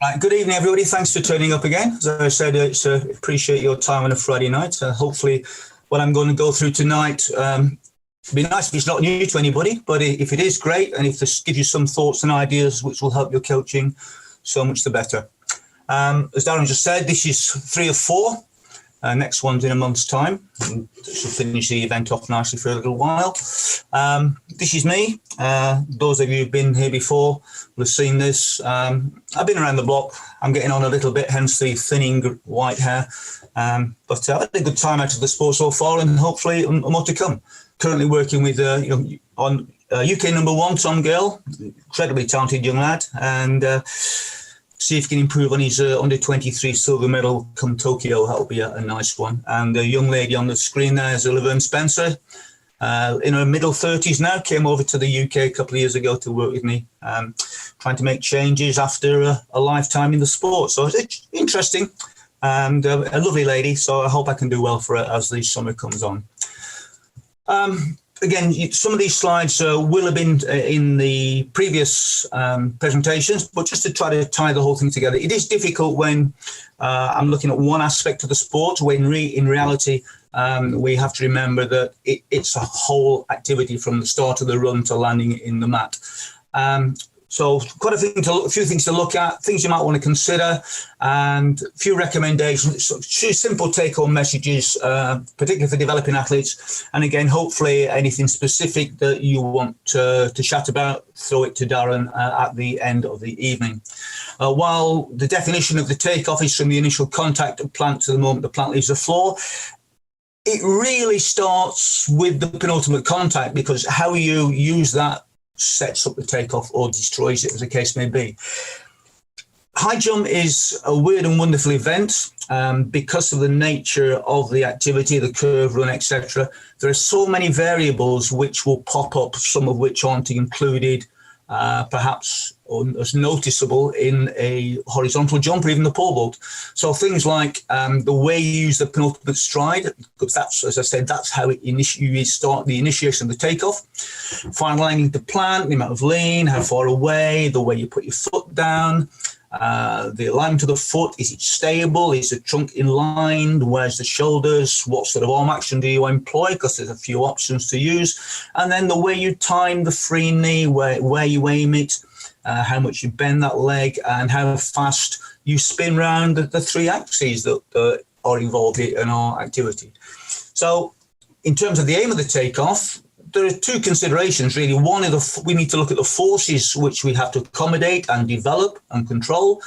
Right, good evening, everybody. Thanks for turning up again. As I said, appreciate your time on a Friday night. Hopefully, what I'm going to go through tonight, it'd be nice if it's not new to anybody, but if it is, great. And if this gives you some thoughts and ideas which will help your coaching, so much the better. As Darren just said, this is 3 of 4. Next one's in a month's time. This will finish the event off nicely for a little while. This is me. Those of you who've been here before will have seen this. I've been around the block. I'm getting on a little bit, hence the thinning white hair. But I've had a good time out of the sport so far, and hopefully more to come. Currently working with on UK number 1, Tom Gale, incredibly talented young lad, and see if he can improve on his under 23 silver medal come Tokyo. That'll be a nice one. And the young lady on the screen there is Laverne Spencer, in her middle 30s now, came over to the UK a couple of years ago to work with me, trying to make changes after a lifetime in the sport. So it's interesting, and a lovely lady. So I hope I can do well for her as the summer comes on. Again, some of these slides will have been in the previous presentations, but just to try to tie the whole thing together. It is difficult when I'm looking at one aspect of the sport, when in reality, we have to remember that it's a whole activity from the start of the run to landing in the mat. So quite a few things to look at, things you might want to consider, and a few recommendations, few simple take-home messages, particularly for developing athletes. And again, hopefully anything specific that you want to chat about, throw it to Darren at the end of the evening. While the definition of the takeoff is from the initial contact of plant to the moment the plant leaves the floor, it really starts with the penultimate contact, because how you use that sets up the takeoff or destroys it, as the case may be. High jump is a weird and wonderful event because of the nature of the activity, the curve, run, etc. There are so many variables which will pop up, some of which aren't included perhaps as noticeable in a horizontal jump or even the pole vault. So things like the way you use the penultimate stride, because that's, as I said, that's how you start the initiation of the takeoff. Finalizing the plant, the amount of lean, how far away, the way you put your foot down, the alignment of the foot, is it stable, is the trunk in line, where's the shoulders, what sort of arm action do you employ, because there's a few options to use, and then the way you time the free knee, where you aim it, how much you bend that leg, and how fast you spin round the 3 axes that are involved in our activity. So in terms of the aim of the takeoff, there are 2 considerations really. One is we need to look at the forces which we have to accommodate and develop and control,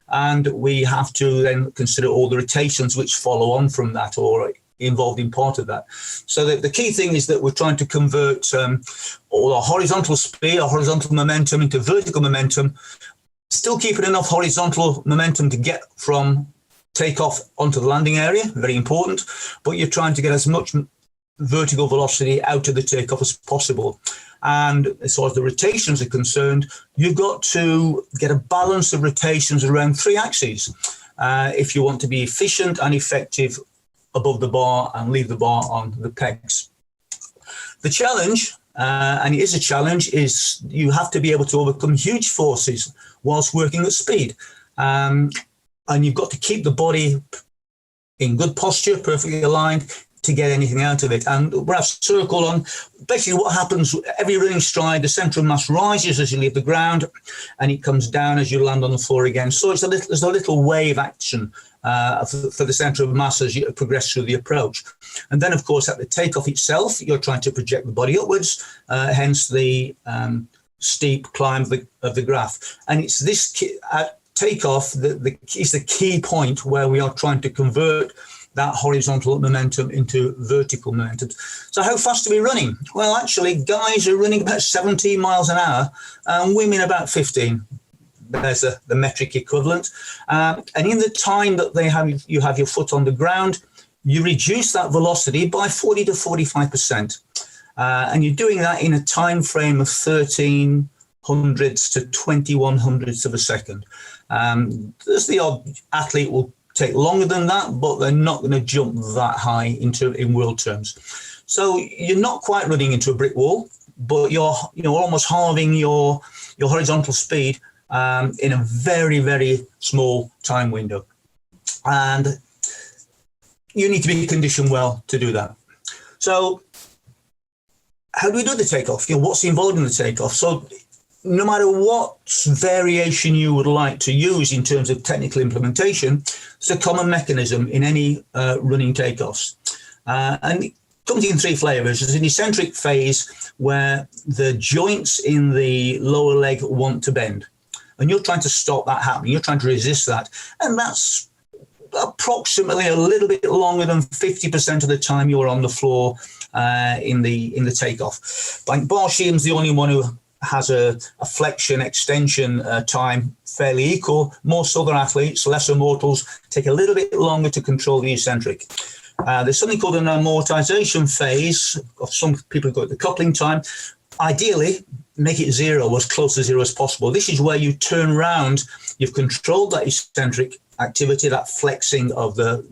and we have to then consider all the rotations which follow on from that or involved in part of that. So the key thing is that we're trying to convert all our horizontal speed, our horizontal momentum into vertical momentum, still keeping enough horizontal momentum to get from takeoff onto the landing area, very important, but you're trying to get as much vertical velocity out of the takeoff as possible. And as far as the rotations are concerned, you've got to get a balance of rotations around 3 axes if you want to be efficient and effective above the bar and leave the bar on the pegs. The challenge, and it is a challenge, is you have to be able to overcome huge forces whilst working at speed. And you've got to keep the body in good posture, perfectly aligned, to get anything out of it. And we'll have circle on basically what happens every running stride. The centre of mass rises as you leave the ground, and it comes down as you land on the floor again. So there's a little wave action for the centre of mass as you progress through the approach. And then, of course, at the takeoff itself, you're trying to project the body upwards, hence the steep climb of the graph. And it's this at takeoff that is the key point where we are trying to convert that horizontal momentum into vertical momentum. So how fast are we running? Well, actually, guys are running about 17 miles an hour and women about 15. There's the metric equivalent. And in the time that you have your foot on the ground, you reduce that velocity by 40 to 45%. And you're doing that in a time frame of 13 hundredths to 21 hundredths of a second. There's the odd athlete will take longer than that, but they're not going to jump that high in world terms. So you're not quite running into a brick wall, but you're almost halving your horizontal speed in a very, very small time window. And you need to be conditioned well to do that. So how do we do the takeoff? What's involved in the takeoff? So no matter what variation you would like to use in terms of technical implementation, it's a common mechanism in any running takeoffs. And it comes in three flavors. There's an eccentric phase where the joints in the lower leg want to bend. And you're trying to stop that happening. You're trying to resist that. And that's approximately a little bit longer than 50% of the time you're on the floor in the takeoff. Like Barshim's the only one who has a flexion extension time fairly equal. Most other athletes, lesser mortals, take a little bit longer to control the eccentric. There's something called an amortization phase, of some people call it the coupling time. Ideally, make it zero, as close to zero as possible. This is where you turn around, you've controlled that eccentric activity, that flexing of the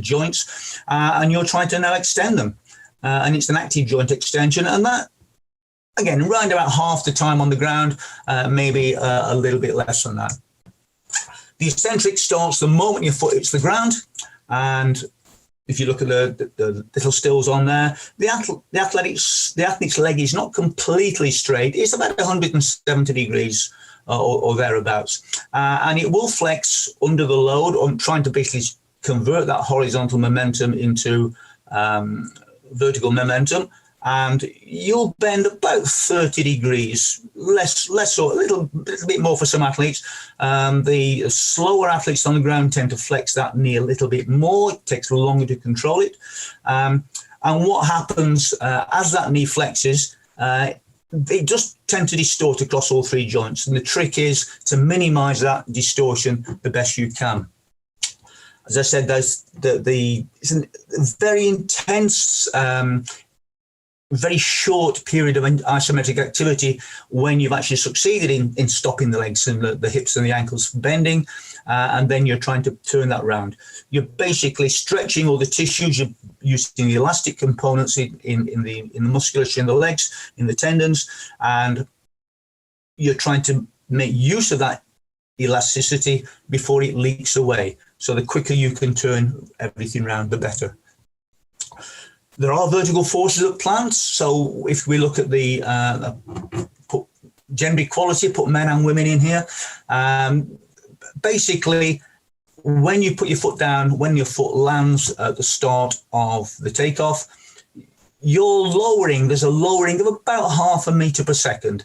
joints, and you're trying to now extend them. And it's an active joint extension, and that, again, around about half the time on the ground, maybe a little bit less than that. The eccentric starts the moment your foot hits the ground, and if you look at the little stills on there, the athlete's leg is not completely straight. It's about 170 degrees or thereabouts. And it will flex under the load on trying to basically convert that horizontal momentum into vertical momentum. And you'll bend about 30 degrees, less or a little bit more for some athletes. The slower athletes on the ground tend to flex that knee a little bit more. It takes longer to control it. And what happens as that knee flexes, they just tend to distort across all three joints. And the trick is to minimize that distortion the best you can. As I said, it's a very intense, very short period of isometric activity when you've actually succeeded in stopping the legs and the hips and the ankles bending, and then you're trying to turn that around. You're basically stretching all the tissues, you're using the elastic components in the musculature in the legs, in the tendons, and you're trying to make use of that elasticity before it leaks away. So the quicker you can turn everything around, the better. There are vertical forces at plants. So if we look at the put gender equality, put men and women in here. Basically, when you put your foot down, when your foot lands at the start of the takeoff, there's a lowering of about 0.5 meter per second.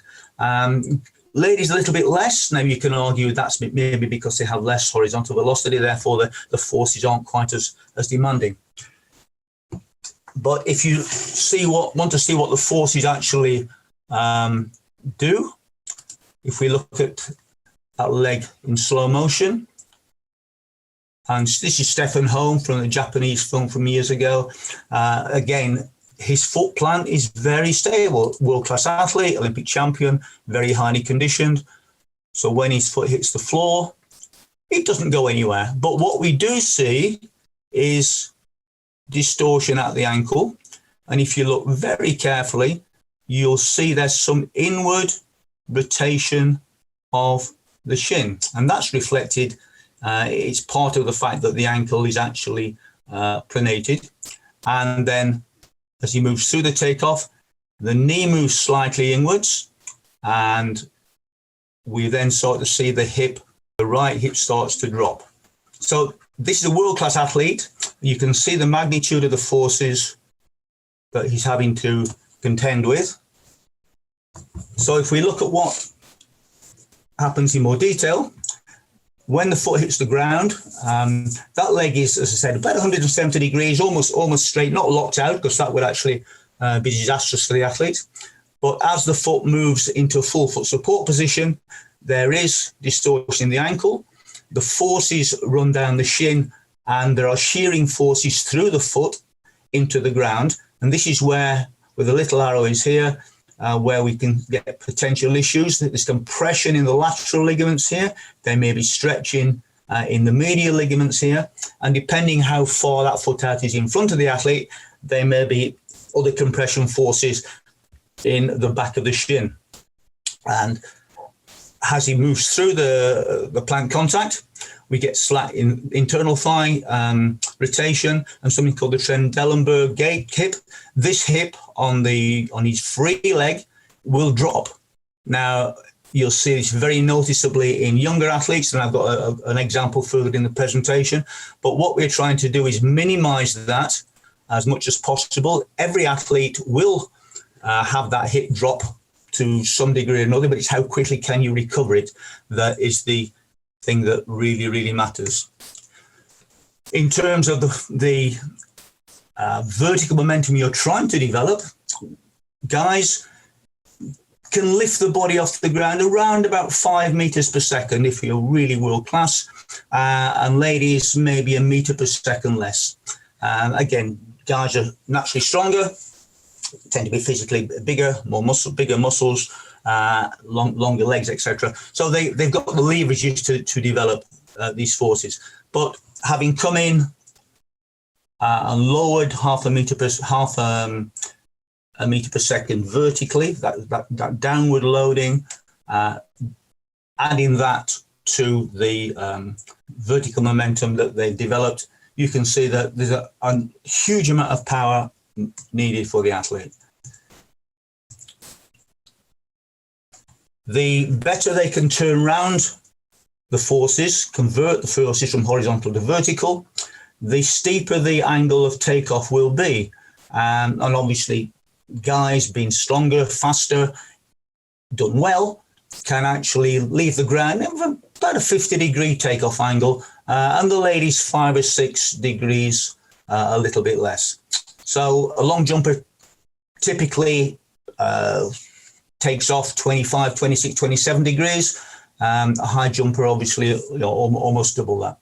Ladies a little bit less. Now you can argue that's maybe because they have less horizontal velocity, therefore the forces aren't quite as demanding. But if you want to see what the forces actually do, if we look at that leg in slow motion, and this is Stefan Holm from the Japanese film from years ago. Again, his foot plant is very stable. World-class athlete, Olympic champion, very highly conditioned. So when his foot hits the floor, it doesn't go anywhere. But what we do see is distortion at the ankle, and if you look very carefully, you'll see there's some inward rotation of the shin, and that's reflected. It's part of the fact that the ankle is actually pronated, and then as he moves through the takeoff, the knee moves slightly inwards, and we then start to see the right hip starts to drop. So this is a world-class athlete. You can see the magnitude of the forces that he's having to contend with. So if we look at what happens in more detail, when the foot hits the ground, that leg is, as I said, about 170 degrees, almost straight, not locked out, because that would actually be disastrous for the athlete. But as the foot moves into a full foot support position, there is distortion in the ankle. The forces run down the shin, and there are shearing forces through the foot into the ground. And this is where the little arrow is here, where we can get potential issues. There's compression in the lateral ligaments here. There may be stretching in the medial ligaments here. And depending how far that foot out is in front of the athlete, there may be other compression forces in the back of the shin. And as he moves through the plank contact, we get slack in internal thigh rotation and something called the Trendelenburg gate hip. This hip on his free leg will drop. Now, you'll see this very noticeably in younger athletes, and I've got an example further in the presentation. But what we're trying to do is minimize that as much as possible. Every athlete will have that hip drop to some degree or another, but it's how quickly can you recover it that is the thing that really, really matters. In terms of the vertical momentum you're trying to develop, guys can lift the body off the ground around about 5 meters per second if you're really world class, and ladies maybe a meter per second less. Again, guys are naturally stronger, tend to be physically bigger, bigger muscles, longer legs, etc. So they've got the leverages to develop these forces. But having come in and lowered half a meter per second vertically, that downward loading, adding that to the vertical momentum that they've developed, you can see that there's a huge amount of power needed for the athlete. The better they can turn around the forces, convert the forces from horizontal to vertical, the steeper the angle of takeoff will be. And obviously, guys being stronger, faster, done well, can actually leave the ground with about a 50-degree takeoff angle, and the ladies 5 or 6 degrees, a little bit less. So a long jumper typically takes off 25, 26, 27 degrees. A high jumper, obviously, almost double that.